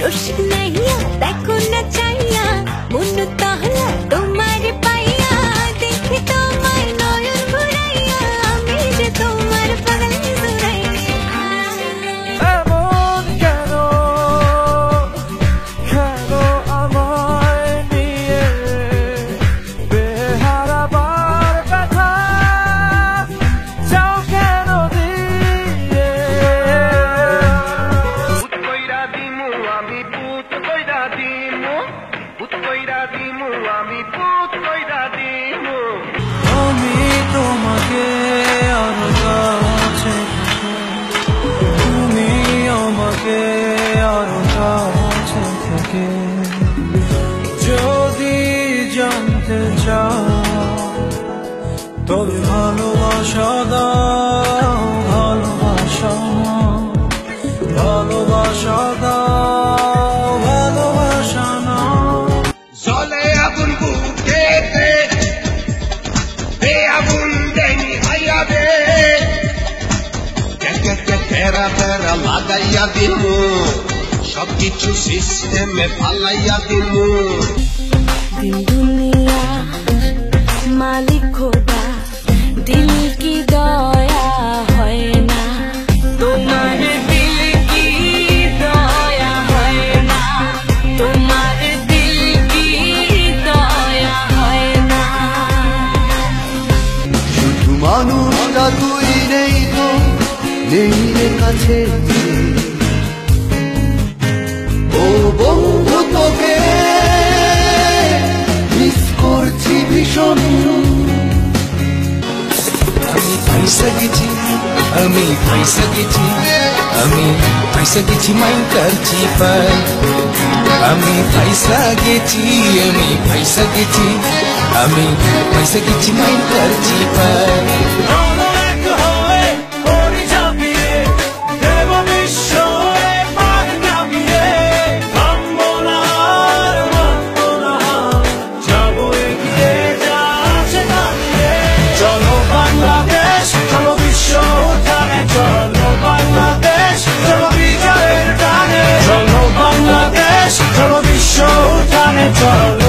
রসিক নাইয়া দেখো না চাইয়া মন তাহলা তোমার পাইয়া দেখি তোমার নয়ন ভরাইয়া আমি যে তোমার পাগল জুড়াইয়া এমন কেন কেন আমায় নিয়ে বেহারাবার ব্যথা যাও কেন দিয়ে ভূত কইরা দিমু আমি ভূত কইরা দিমু ভূত কইরা দিমু আমি ভূত কইরা দিমু আমি তোমাকে আরো কাছে তুমি আমাকে আরো কাছে থেকে যদি জানতে চাও তবে ভালোবাসা দাও ভালোবাসা ভালোবাসা দাও ভালোবাসা না জলে আগুন বুকেতে দে আগুন দেনি হাইয়া দে তেরা তেরা লাগাইয়া দিমু সবকিছু সিস্টেমে ফালাইয়া দিমু दिल दुनिया मालिक खोदा दिल की दया হয় না তোমার দিল কি দয়া হয় না তোমার দিল কি দয়া হয় না শুধু মানুষটা তুই নেই তো নেই রে কাছে ও বন্ধু তোকে মিস করছি ভীষণ আমি ফাইসা গেছি মাইন করছি পাই আমি ফাইসা গেছি মাইন করছি পাই চলো